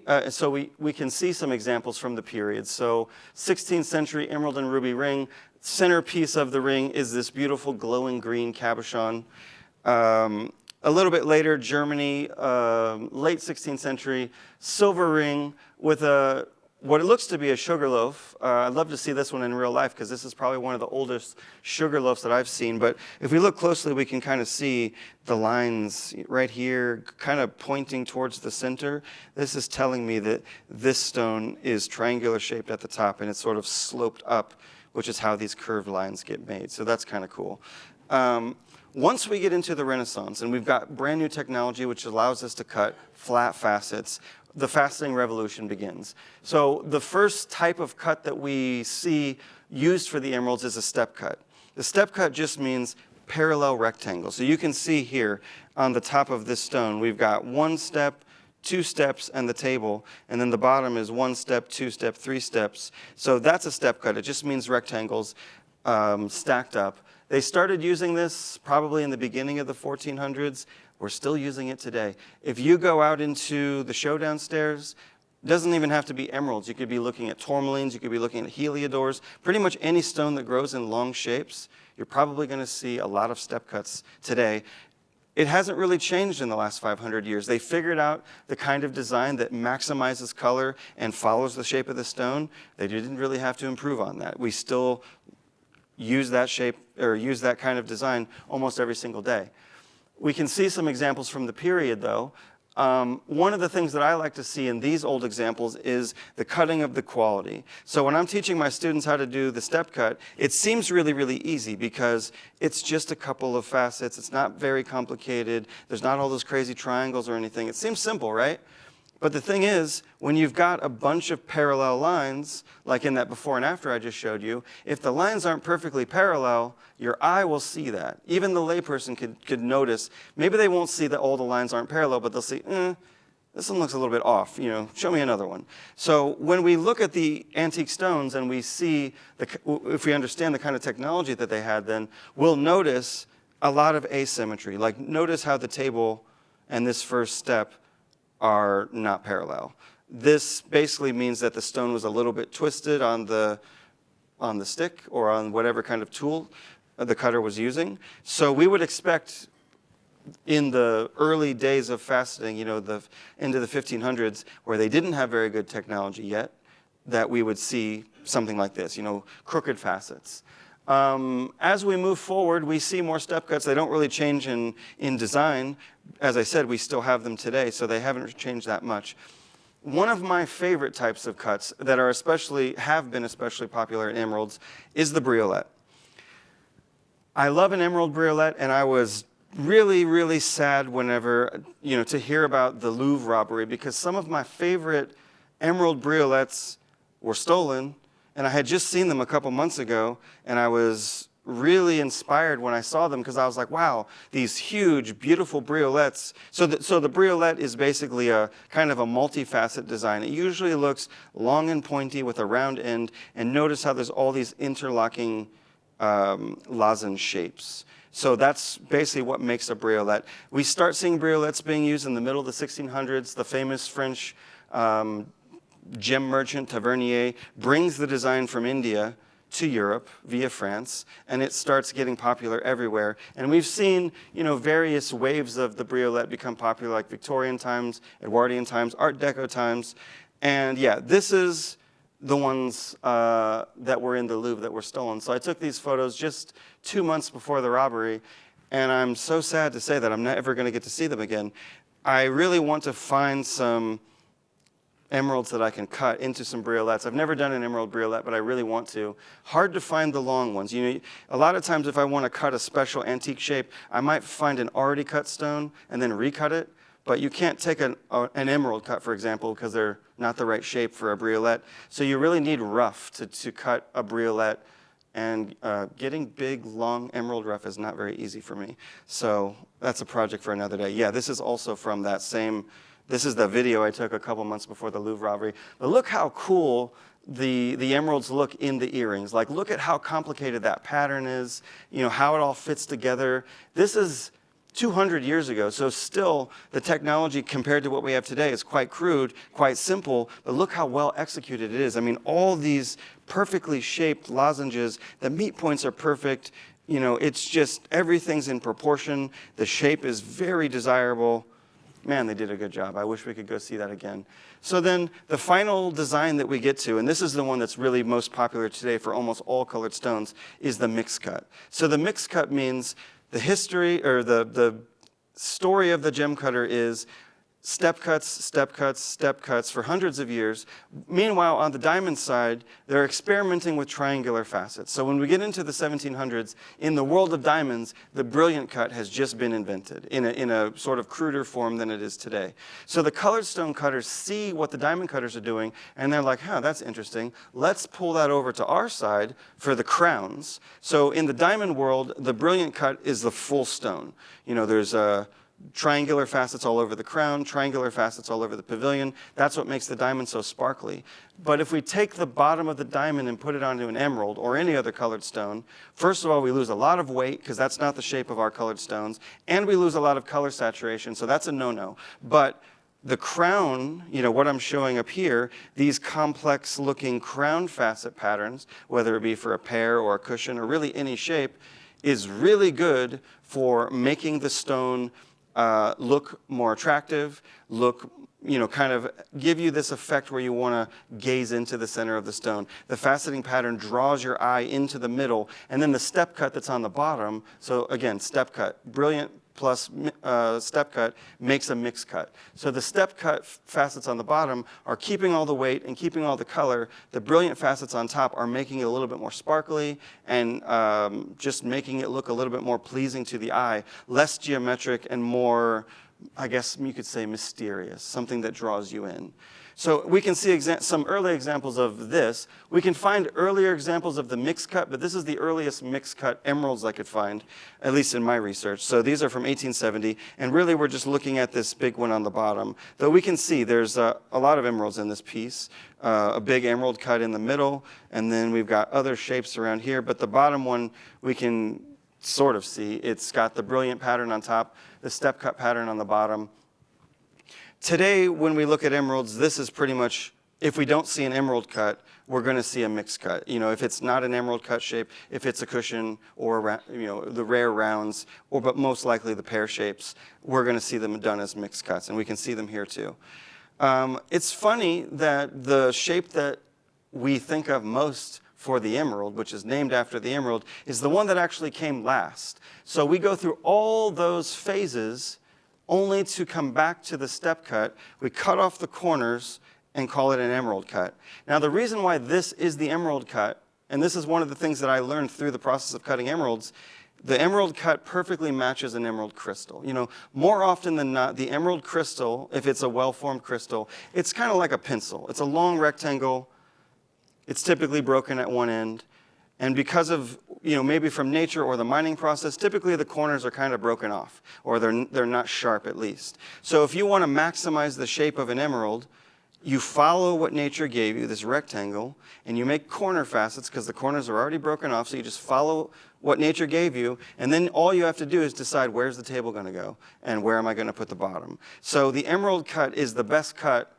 can see some examples from the period. So 16th century emerald and ruby ring. Centerpiece of the ring is this beautiful glowing green cabochon. A little bit later, Germany, late 16th century, silver ring with what it looks to be a sugar loaf. I'd love to see this one in real life because this is probably one of the oldest sugar loaves that I've seen. But if we look closely, we can kind of see the lines right here kind of pointing towards the center. This is telling me that this stone is triangular shaped at the top and it's sort of sloped up, which is how these curved lines get made. So that's kind of cool. Once we get into the Renaissance and we've got brand new technology which allows us to cut flat facets, the faceting revolution begins. So the first type of cut that we see used for the emeralds is a step cut. The step cut just means parallel rectangle. So you can see here on the top of this stone, we've got 1 step, 2 steps, and the table, and then the bottom is 1 step, 2 step, 3 steps. So that's a step cut. It just means rectangles stacked up. They started using this probably in the beginning of the 1400s. We're still using it today. If you go out into the show downstairs, it doesn't even have to be emeralds. You could be looking at tourmalines, you could be looking at heliodors, pretty much any stone that grows in long shapes, you're probably going to see a lot of step cuts today. it hasn't really changed in the last 500 years. They figured out the kind of design that maximizes color and follows the shape of the stone. They didn't really have to improve on that. We still use that shape or use that kind of design almost every single day. We can see some examples from the period though. One of the things that I like to see in these old examples is the cutting of the quality. So when I'm teaching my students how to do the step cut, it seems really, really easy because it's just a couple of facets. It's not very complicated. There's not all those crazy triangles or anything. It seems simple, right? But the thing is, when you've got a bunch of parallel lines, like in that before and after I just showed you, if the lines aren't perfectly parallel, your eye will see that. Even the layperson could notice. Maybe they won't see that all the lines aren't parallel, but they'll see, this one looks a little bit off. Show me another one. So when we look at the antique stones and we see, if we understand the kind of technology that they had then, we'll notice a lot of asymmetry. Like notice how the table and this first step are not parallel. This basically means that the stone was a little bit twisted on the stick or on whatever kind of tool the cutter was using. So we would expect in the early days of faceting, into the 1500s, where they didn't have very good technology yet, that we would see something like this, crooked facets. As we move forward, we see more step cuts. They don't really change in design. As I said, we still have them today, so they haven't changed that much. One of my favorite types of cuts that have been especially popular in emeralds is the briolette. I love an emerald briolette, and I was really, really sad whenever, to hear about the Louvre robbery, because some of my favorite emerald briolettes were stolen. And I had just seen them a couple months ago, and I was really inspired when I saw them because I was like, wow, these huge, beautiful briolettes. So the briolette is basically a kind of a multifaceted design. It usually looks long and pointy with a round end, and notice how there's all these interlocking lozenge shapes. So that's basically what makes a briolette. We start seeing briolettes being used in the middle of the 1600s. The famous French gem merchant Tavernier brings the design from India to Europe via France, and it starts getting popular everywhere. And we've seen, various waves of the briolette become popular, like Victorian times, Edwardian times, Art Deco times. And yeah, this is the ones that were in the Louvre that were stolen. So I took these photos just 2 months before the robbery, and I'm so sad to say that I'm never going to get to see them again. I really want to find some emeralds that I can cut into some briolettes. I've never done an emerald briolette, but I really want to. Hard to find the long ones. A lot of times if I want to cut a special antique shape, I might find an already cut stone and then recut it, but you can't take an emerald cut, for example, because they're not the right shape for a briolette. So you really need rough to cut a briolette, and getting big, long emerald rough is not very easy for me. So that's a project for another day. Yeah, this is also from that same. This is the video I took a couple months before the Louvre robbery. But look how cool the emeralds look in the earrings. Like, look at how complicated that pattern is, how it all fits together. This is 200 years ago, so still the technology compared to what we have today is quite crude, quite simple, but look how well executed it is. I mean, all these perfectly shaped lozenges, the meet points are perfect. It's just everything's in proportion. The shape is very desirable. Man, they did a good job. I wish we could go see that again. So then the final design that we get to, and this is the one that's really most popular today for almost all colored stones, is the mixed cut. So the mixed cut means the history or the story of the gem cutter is step cuts, step cuts, step cuts for hundreds of years. Meanwhile, on the diamond side, they're experimenting with triangular facets. So when we get into the 1700s, in the world of diamonds, the brilliant cut has just been invented in a sort of cruder form than it is today. So the colored stone cutters see what the diamond cutters are doing, and they're like, that's interesting. Let's pull that over to our side for the crowns. So in the diamond world, the brilliant cut is the full stone. There's triangular facets all over the crown, triangular facets all over the pavilion. That's what makes the diamond so sparkly. But if we take the bottom of the diamond and put it onto an emerald or any other colored stone, first of all, we lose a lot of weight because that's not the shape of our colored stones, and we lose a lot of color saturation, so that's a no-no. But the crown, what I'm showing up here, these complex looking crown facet patterns, whether it be for a pear or a cushion or really any shape, is really good for making the stone look more attractive, look, kind of give you this effect where you want to gaze into the center of the stone. The faceting pattern draws your eye into the middle, and then the step cut that's on the bottom, so again, step cut, brilliant plus step cut makes a mixed cut. So the step cut facets on the bottom are keeping all the weight and keeping all the color. The brilliant facets on top are making it a little bit more sparkly and just making it look a little bit more pleasing to the eye, less geometric and more, I guess you could say, mysterious, something that draws you in. So we can see some early examples of this. We can find earlier examples of the mixed cut, but this is the earliest mixed cut emeralds I could find, at least in my research. So these are from 1870, and really we're just looking at this big one on the bottom. Though we can see there's a lot of emeralds in this piece, a big emerald cut in the middle, and then we've got other shapes around here, but the bottom one we can sort of see. It's got the brilliant pattern on top, the step cut pattern on the bottom. Today, when we look at emeralds, this is pretty much, if we don't see an emerald cut, we're going to see a mixed cut. If it's not an emerald cut shape, if it's a cushion or the rare rounds, but most likely the pear shapes, we're going to see them done as mixed cuts, and we can see them here too. It's funny that the shape that we think of most for the emerald, which is named after the emerald, is the one that actually came last. So we go through all those phases only to come back to the step cut. We cut off the corners and call it an emerald cut. Now, the reason why this is the emerald cut, and this is one of the things that I learned through the process of cutting emeralds, the emerald cut perfectly matches an emerald crystal. More often than not, the emerald crystal, if it's a well-formed crystal, it's kind of like a pencil. It's a long rectangle. It's typically broken at one end. And because of, maybe from nature or the mining process, typically the corners are kind of broken off, or they're not sharp at least. So if you want to maximize the shape of an emerald, you follow what nature gave you, this rectangle, and you make corner facets because the corners are already broken off, so you just follow what nature gave you, and then all you have to do is decide where's the table going to go and where am I going to put the bottom. So the emerald cut is the best cut.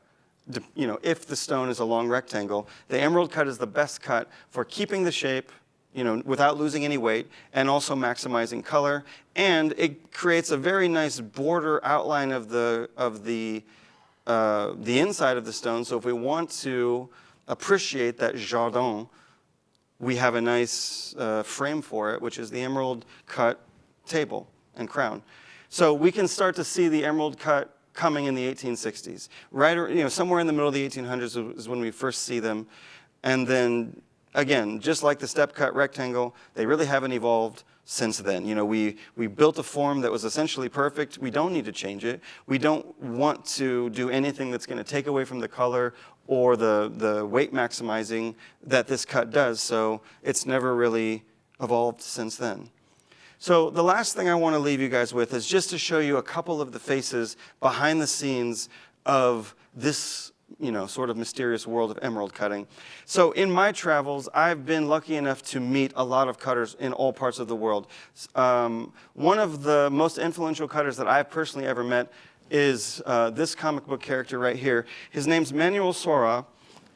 If the stone is a long rectangle, the emerald cut is the best cut for keeping the shape, without losing any weight, and also maximizing color. And it creates a very nice border outline of the inside of the stone. So if we want to appreciate that jardin, we have a nice frame for it, which is the emerald cut table and crown. So we can start to see the emerald cut coming in the 1860s. Somewhere in the middle of the 1800s is when we first see them. And then, again, just like the step cut rectangle, they really haven't evolved since then. We built a form that was essentially perfect. We don't need to change it. We don't want to do anything that's going to take away from the color or the weight maximizing that this cut does. So it's never really evolved since then. So the last thing I want to leave you guys with is just to show you a couple of the faces behind the scenes of this, sort of mysterious world of emerald cutting. So in my travels, I've been lucky enough to meet a lot of cutters in all parts of the world. One of the most influential cutters that I've personally ever met is this comic book character right here. His name's Manuel Sora.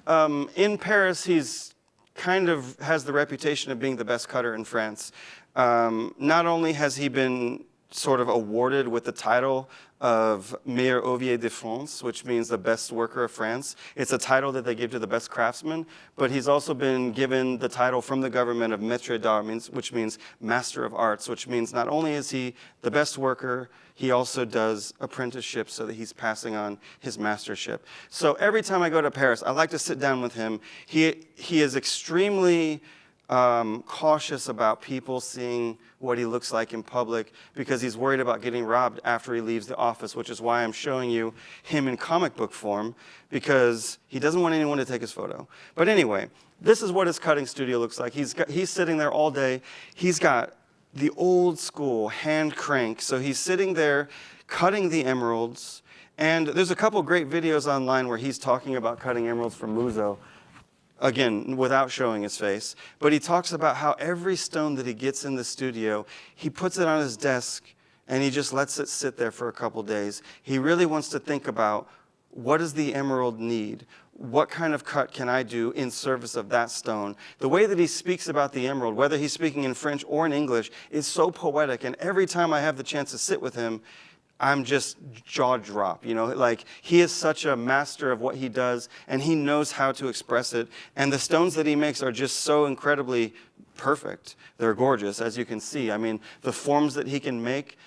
In Paris, he's kind of has the reputation of being the best cutter in France. Not only has he been sort of awarded with the title of Meilleur Ouvrier de France, which means the best worker of France. It's a title that they give to the best craftsman, but he's also been given the title from the government of Maître d'Art, which means Master of Arts, which means not only is he the best worker, he also does apprenticeships so that he's passing on his mastership. So every time I go to Paris, I like to sit down with him. He is extremely cautious about people seeing what he looks like in public because he's worried about getting robbed after he leaves the office, which is why I'm showing you him in comic book form, because he doesn't want anyone to take his photo. But anyway, this is what his cutting studio looks like. He's sitting there all day. He's got the old school hand crank. So he's sitting there cutting the emeralds. And there's a couple great videos online where he's talking about cutting emeralds from Muzo. Again, without showing his face. But he talks about how every stone that he gets in the studio, he puts it on his desk and he just lets it sit there for a couple days. He really wants to think about, what does the emerald need? What kind of cut can I do in service of that stone? The way that he speaks about the emerald, whether he's speaking in French or in English, is so poetic. And every time I have the chance to sit with him, I'm just jaw drop, like he is such a master of what he does and he knows how to express it. And the stones that he makes are just so incredibly perfect. They're gorgeous, as you can see. I mean, the forms that he can make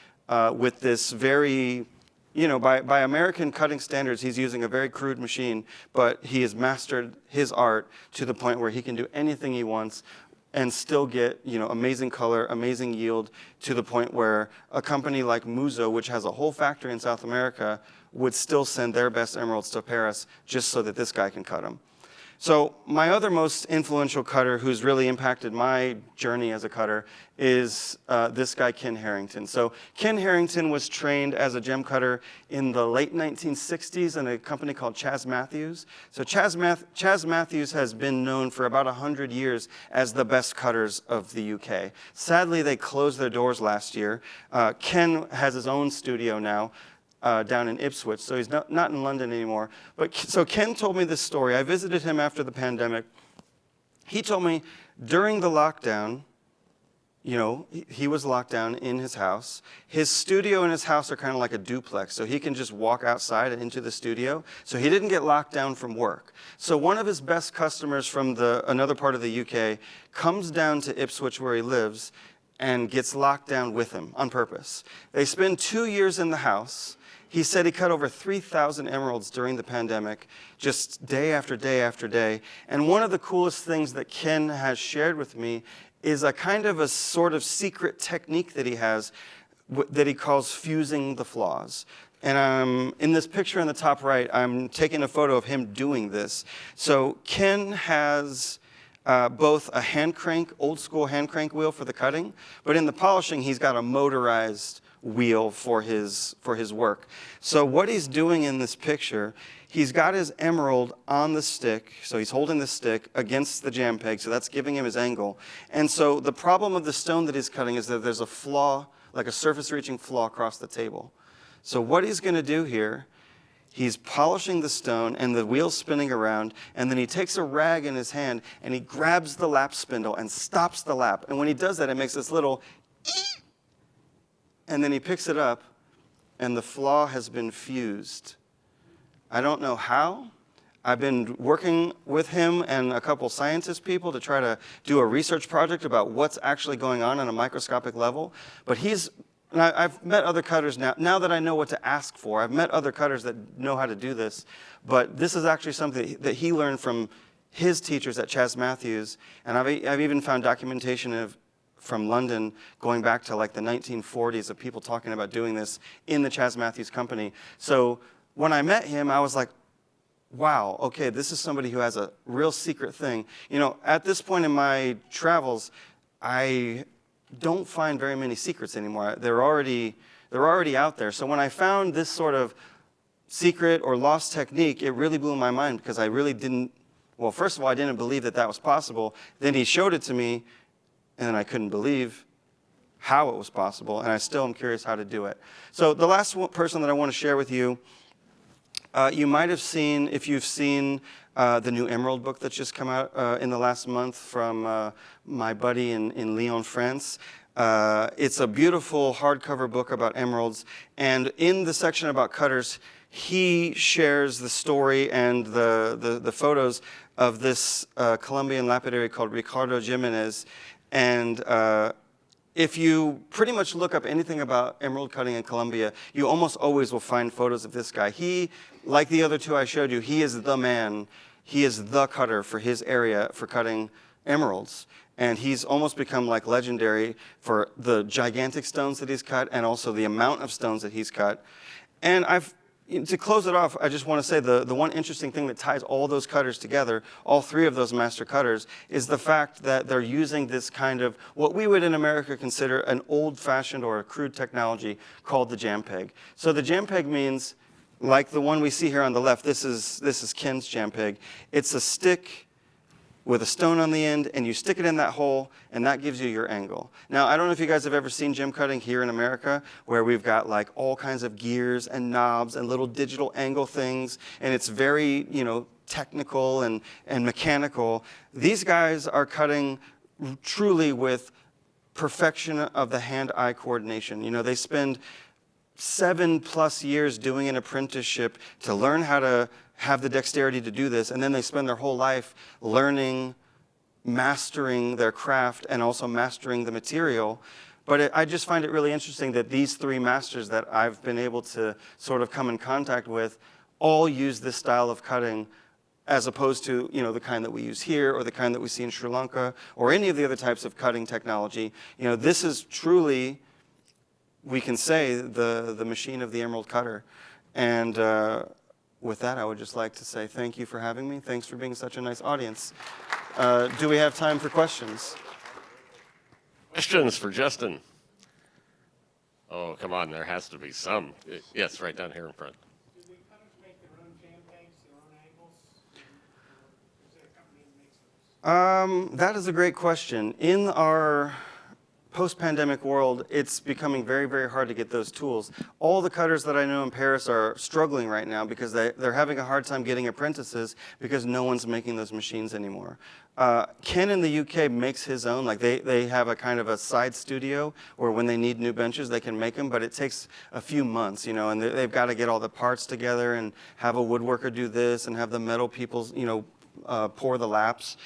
with this very, by American cutting standards, he's using a very crude machine, but he has mastered his art to the point where he can do anything he wants and still get, amazing color, amazing yield, to the point where a company like Muzo, which has a whole factory in South America, would still send their best emeralds to Paris just so that this guy can cut them. So my other most influential cutter who's really impacted my journey as a cutter is this guy, Ken Harrington. So Ken Harrington was trained as a gem cutter in the late 1960s in a company called Chas Matthews. So Chas Matthews has been known for about 100 years as the best cutters of the UK. Sadly, they closed their doors last year. Ken has his own studio now, down in Ipswich, so he's not in London anymore. So Ken told me this story. I visited him after the pandemic. He told me during the lockdown, he was locked down in his house. His studio and his house are kind of like a duplex, so he can just walk outside and into the studio. So he didn't get locked down from work. So one of his best customers from another part of the UK comes down to Ipswich where he lives and gets locked down with him on purpose. They spend 2 years in the house. He said he cut over 3,000 emeralds during the pandemic, just day after day after day. And one of the coolest things that Ken has shared with me is a kind of a sort of secret technique that he has that he calls fusing the flaws. And in this picture in the top right, I'm taking a photo of him doing this. So Ken has both a hand crank, old school hand crank wheel for the cutting, but in the polishing, he's got a motorized wheel for his work. So what he's doing in this picture, he's got his emerald on the stick, so he's holding the stick against the jam peg, so that's giving him his angle. And so the problem of the stone that he's cutting is that there's a flaw, like a surface-reaching flaw across the table. So what he's going to do here, he's polishing the stone and the wheel's spinning around, and then he takes a rag in his hand and he grabs the lap spindle and stops the lap. And when he does that, it makes this little and then he picks it up, and the flaw has been fused. I don't know how. I've been working with him and a couple scientist people to try to do a research project about what's actually going on a microscopic level. But I've met other cutters now that I know what to ask for. I've met other cutters that know how to do this. But this is actually something that he learned from his teachers at Chas Matthews. And I've even found documentation from London going back to like the 1940s of people talking about doing this in the Chas Matthews company. So when I met him, I was like, wow, okay, this is somebody who has a real secret thing. At this point in my travels, I don't find very many secrets anymore. They're already out there. So when I found this sort of secret or lost technique, it really blew my mind because I really didn't, well, first of all, I didn't believe that was possible. Then he showed it to me, and I couldn't believe how it was possible, and I still am curious how to do it. So the last person that I want to share with you, you might have seen, if you've seen the new Emerald book that's just come out in the last month from my buddy in Lyon, France. It's a beautiful hardcover book about emeralds, and in the section about cutters, he shares the story and the photos of this Colombian lapidary called Ricardo Jimenez. And if you pretty much look up anything about emerald cutting in Colombia, you almost always will find photos of this guy. He, like the other two I showed you, he is the man. He is the cutter for his area for cutting emeralds. And he's almost become like legendary for the gigantic stones that he's cut and also the amount of stones that he's cut. And to close it off, I just want to say the one interesting thing that ties all those cutters together, all three of those master cutters, is the fact that they're using this kind of, what we would in America consider an old-fashioned or a crude technology called the jam peg. So the jam peg means, like the one we see here on the left, this is Ken's jam peg. It's a stick with a stone on the end, and you stick it in that hole, and that gives you your angle. Now, I don't know if you guys have ever seen gem cutting here in America, where we've got like all kinds of gears and knobs and little digital angle things, and it's very, technical and mechanical. These guys are cutting truly with perfection of the hand-eye coordination. They spend 7+ years doing an apprenticeship to learn how to have the dexterity to do this, and then they spend their whole life learning, mastering their craft, and also mastering the material. But I just find it really interesting that these three masters that I've been able to sort of come in contact with all use this style of cutting, as opposed to, you know, the kind that we use here or the kind that we see in Sri Lanka or any of the other types of cutting technology. You know, this is truly, we can say, the machine of the emerald cutter. And with that, I would just like to say thank you for having me. Thanks for being such a nice audience. Do we have time for questions?
Questions for Justin? Oh, come on, there has to be some. Yes, right down here in front.
Do the cutters make their own jam pegs, their own angles? Or is there a company that makes those?
That is a great question. In our post-pandemic world, it's becoming very, very hard to get those tools. All the cutters that I know in Paris are struggling right now because they're having a hard time getting apprentices because no one's making those machines anymore. Ken in the UK makes his own. Like they have a kind of a side studio where when they need new benches, they can make them, but it takes a few months, you know, and they've got to get all the parts together and have a woodworker do this and have the metal people, you know, pour the laps.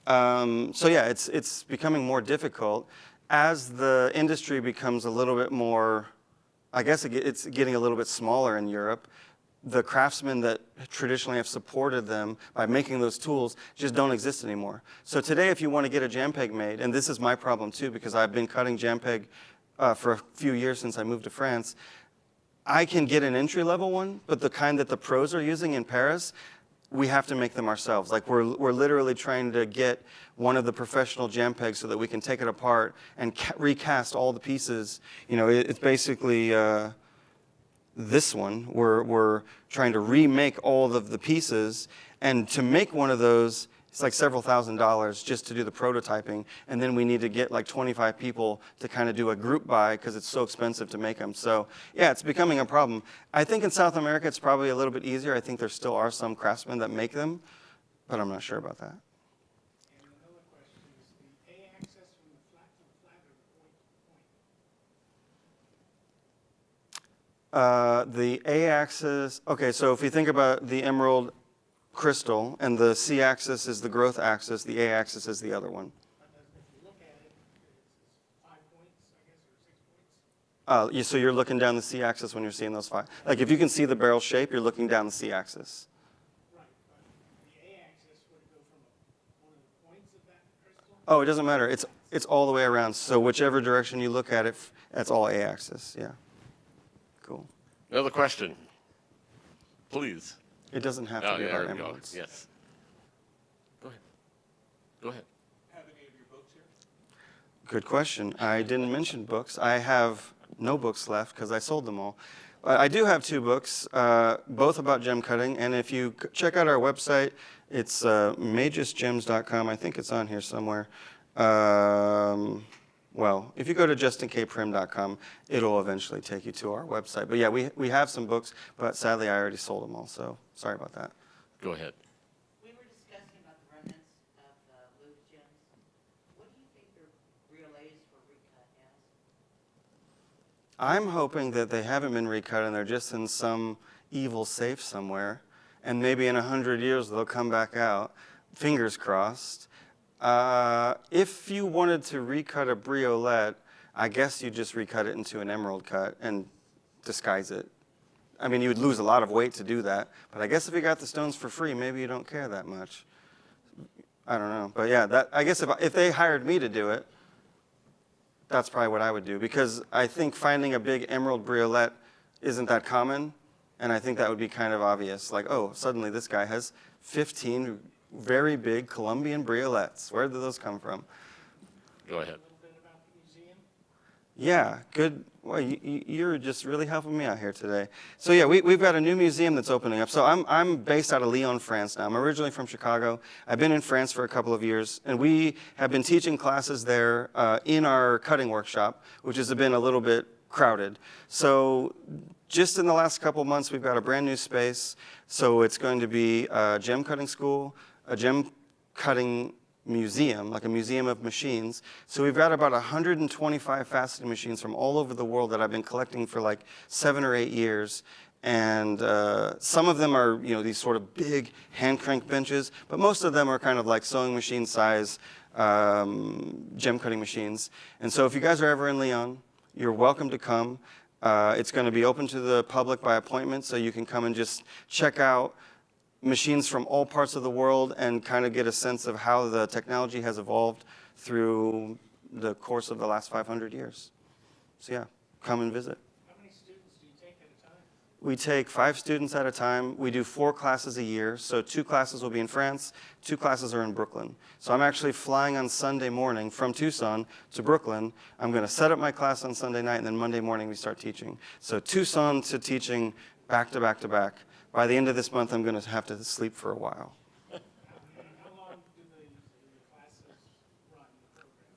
So yeah, it's becoming more difficult. As the industry becomes a little bit more, I guess it's getting a little bit smaller in Europe, the craftsmen that traditionally have supported them by making those tools just don't exist anymore. So today, if you want to get a jam peg made, and this is my problem too, because I've been cutting jam peg for a few years since I moved to France, I can get an entry-level one, but the kind that the pros are using in Paris, we have to make them ourselves. Like we're literally trying to get one of the professional jam pegs so that we can take it apart and recast all the pieces. You know, it's basically this one. We're trying to remake all of the pieces, and to make one of those, it's like several $1,000s just to do the prototyping, and then we need to get like 25 people to kind of do a group buy because it's so expensive to make them. So yeah, it's becoming a problem. I think in South America it's probably a little bit easier. I think there still are some craftsmen that make them, but I'm not sure about that.
And another question is the A-axis from the flat to the flat or the point to point?
The A-axis, okay, so if you think about the emerald crystal, and the C-axis is the growth axis, the A-axis is the other one.
If you look at it, it's 5 points, I guess, or 6 points?
So you're looking down the C-axis when you're seeing those 5. Like if you can see the barrel shape, you're looking down the C-axis.
Right, but the A-axis would go from one of the points of that crystal?
Oh, it doesn't matter. It's all the way around. So whichever direction you look at it, that's all A-axis. Yeah. Cool.
Another question, please.
It doesn't have to
Oh,
be
yeah,
about
there we go.
emeralds.
Yes. Go ahead. Go ahead.
Have any of your books here?
Good question. I didn't mention books. I have no books left because I sold them all. I do have 2 books, both about gem cutting. And if you check out our website, it's magisgems.com. I think it's on here somewhere. Well, if you go to justinkprim.com, it'll eventually take you to our website. But yeah, we have some books, but sadly I already sold them all, so sorry about that.
Go ahead.
We were discussing about the remnants of Lou's gems. What do you think their real age for recut is?
I'm hoping that they haven't been recut and they're just in some evil safe somewhere, and maybe in 100 years they'll come back out, fingers crossed. If you wanted to recut a briolette, I guess you just recut it into an emerald cut and disguise it. I mean, you would lose a lot of weight to do that, but I guess if you got the stones for free, maybe you don't care that much. I don't know, but yeah, I guess if they hired me to do it, that's probably what I would do, because I think finding a big emerald briolette isn't that common, and I think that would be kind of obvious. Like, oh, suddenly this guy has 15 very big Colombian briolettes. Where did those come from?
Go ahead.
A little bit about the museum?
Yeah, good. Well, you're just really helping me out here today. So yeah, we've got a new museum that's opening up. So I'm based out of Lyon, France now. I'm originally from Chicago. I've been in France for a couple of years, and we have been teaching classes there in our cutting workshop, which has been a little bit crowded. So just in the last couple months, we've got a brand new space. So it's going to be a gem cutting school, a gem cutting museum, like a museum of machines. So we've got about 125 faceting machines from all over the world that I've been collecting for like 7 or 8 years. And some of them are, these sort of big hand crank benches, but most of them are kind of like sewing machine size gem cutting machines. And so if you guys are ever in Lyon, you're welcome to come. It's going to be open to the public by appointment, so you can come and just check out machines from all parts of the world and kind of get a sense of how the technology has evolved through the course of the last 500 years. So yeah, come and visit.
How many students do you take at a time?
We take 5 students at a time. We do 4 classes a year. So 2 classes will be in France, 2 classes are in Brooklyn. So I'm actually flying on Sunday morning from Tucson to Brooklyn. I'm going to set up my class on Sunday night, and then Monday morning we start teaching. So Tucson to teaching back to back to back. By the end of this month, I'm going to have to sleep for a while.
And how long do the classes run,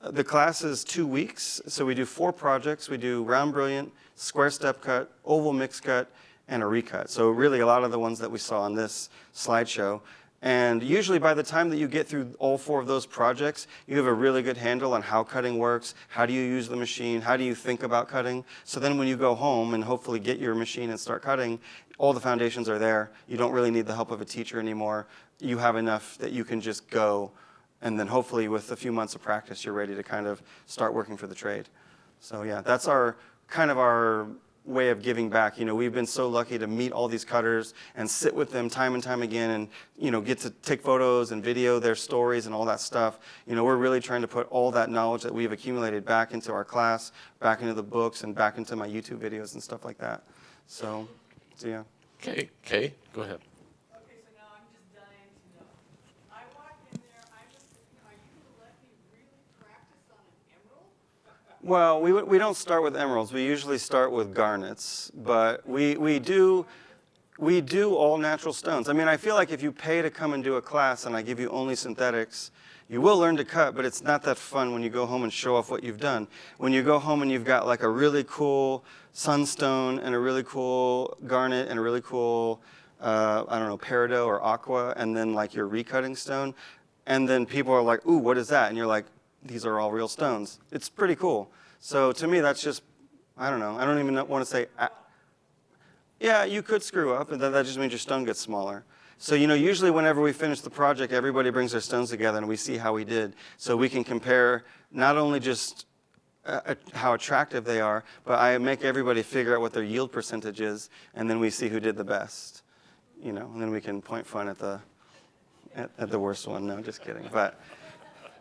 the program?
The class is 2 weeks, so we do 4 projects. We do round brilliant, square step cut, oval mix cut, and a recut. So really a lot of the ones that we saw on this slideshow. And usually by the time that you get through all 4 of those projects, you have a really good handle on how cutting works, how do you use the machine, how do you think about cutting. So then when you go home and hopefully get your machine and start cutting, all the foundations are there. You don't really need the help of a teacher anymore. You have enough that you can just go, and then hopefully with a few months of practice, you're ready to kind of start working for the trade. So yeah, that's our way of giving back. We've been so lucky to meet all these cutters and sit with them time and time again and, get to take photos and video their stories and all that stuff. We're really trying to put all that knowledge that we've accumulated back into our class, back into the books, and back into my YouTube videos and stuff like that. So yeah.
Okay, Kay, go ahead.
Okay, so now I'm just dying to know. I walk in there, I'm just, are you gonna let me really practice on an emerald?
Well, we don't start with emeralds. We usually start with garnets, but we do all natural stones. I mean, I feel like if you pay to come and do a class and I give you only synthetics, you will learn to cut, but it's not that fun when you go home and show off what you've done. When you go home and you've got like a really cool sunstone and a really cool garnet and a really cool, peridot or aqua, and then like your recutting stone, and then people are like, ooh, what is that? And you're like, these are all real stones. It's pretty cool. So to me, that's just, I don't know. I don't even want to say, yeah, you could screw up, and that just means your stone gets smaller. So, usually whenever we finish the project, everybody brings their stones together and we see how we did. So we can compare not only just how attractive they are, but I make everybody figure out what their yield percentage is, and then we see who did the best. And then we can point fun at the worst one. No, just kidding. But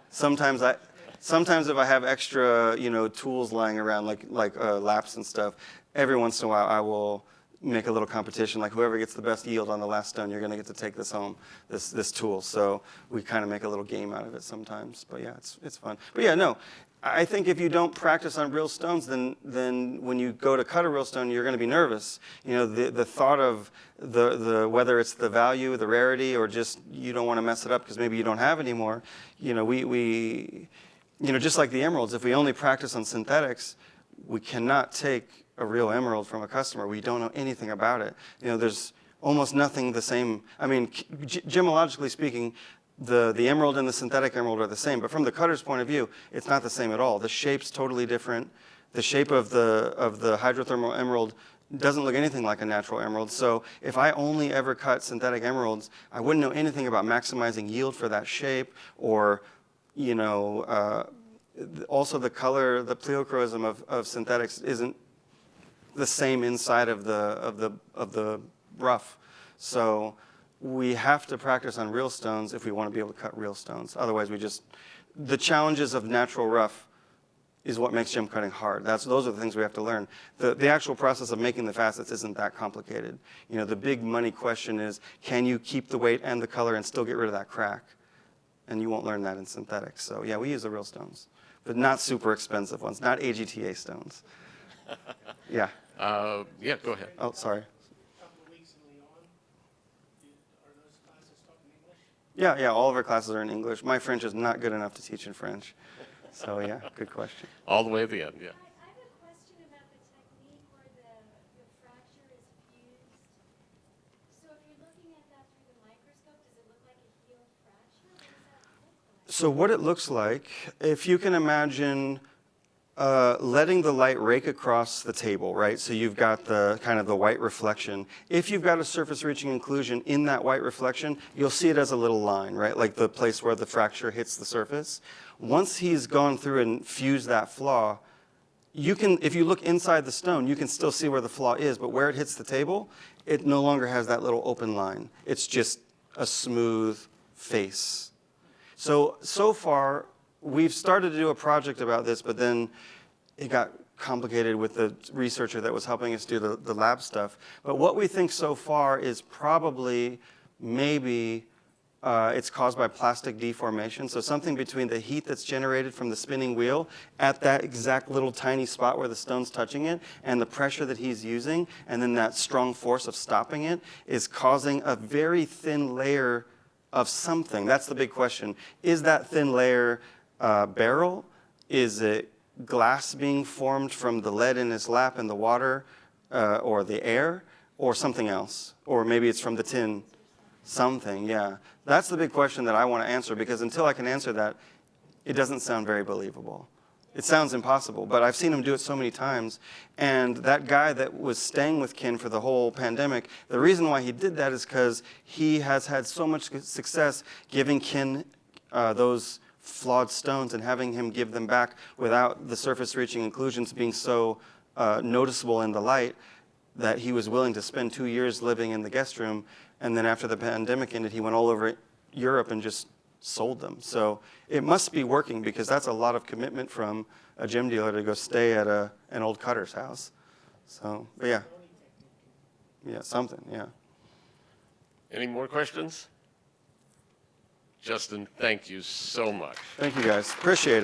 sometimes if I have extra, tools lying around, like laps and stuff, every once in a while I will make a little competition, like whoever gets the best yield on the last stone, you're going to get to take this home, this tool. So we kind of make a little game out of it sometimes. But yeah, it's fun. But yeah, no, I think if you don't practice on real stones, then when you go to cut a real stone, you're going to be nervous. The thought of the whether it's the value, the rarity, or just you don't want to mess it up because maybe you don't have any more. We just like the emeralds, if we only practice on synthetics, we cannot take a real emerald from a customer. We don't know anything about it. There's almost nothing the same. I mean, gemologically speaking, the emerald and the synthetic emerald are the same, but from the cutter's point of view, it's not the same at all. The shape's totally different. The shape of the hydrothermal emerald doesn't look anything like a natural emerald. So if I only ever cut synthetic emeralds, I wouldn't know anything about maximizing yield for that shape, or also the color, the pleochroism of synthetics isn't the same inside of the rough. So we have to practice on real stones if we want to be able to cut real stones. Otherwise, the challenges of natural rough is what makes gem cutting hard. Those are the things we have to learn. The actual process of making the facets isn't that complicated. The big money question is, can you keep the weight and the color and still get rid of that crack? And you won't learn that in synthetics. So yeah, we use the real stones, but not super expensive ones, not AGTA stones. Yeah.
Yeah, go ahead.
Oh, sorry.
A couple of weeks in Lyon, are those classes taught in English?
Yeah, all of our classes are in English. My French is not good enough to teach in French. So yeah, good question.
All the way to the end, yeah.
I have a question about the technique where the fracture is fused. So if you're looking at that through the microscope, does it look like a healed fracture? What does that look like?
So what it looks like, if you can imagine letting the light rake across the table, right? So you've got the kind of the white reflection. If you've got a surface reaching inclusion in that white reflection, you'll see it as a little line, right? Like the place where the fracture hits the surface. Once he's gone through and fused that flaw, you can, if you look inside the stone, you can still see where the flaw is, but where it hits the table, it no longer has that little open line. It's just a smooth face. So far, we've started to do a project about this, but then it got complicated with the researcher that was helping us do the lab stuff. But what we think so far is probably, maybe, it's caused by plastic deformation. So something between the heat that's generated from the spinning wheel at that exact little tiny spot where the stone's touching it, and the pressure that he's using, and then that strong force of stopping it, is causing a very thin layer of something. That's the big question. Is that thin layer beryl? Is it glass being formed from the lead in his lap and the water or the air, or something else? Or maybe it's from the tin. Something, yeah. That's the big question that I want to answer, because until I can answer that, it doesn't sound very believable. It sounds impossible, but I've seen him do it so many times. And that guy that was staying with Ken for the whole pandemic, the reason why he did that is because he has had so much success giving Ken those flawed stones and having him give them back without the surface reaching inclusions being so noticeable in the light, that he was willing to spend 2 years living in the guest room. And then after the pandemic ended, he went all over Europe and just sold them. So it must be working, because that's a lot of commitment from a gem dealer to go stay at an old cutter's house. So, but yeah. Yeah, something, yeah.
Any more questions? Justin, thank you so much.
Thank you guys, appreciate it.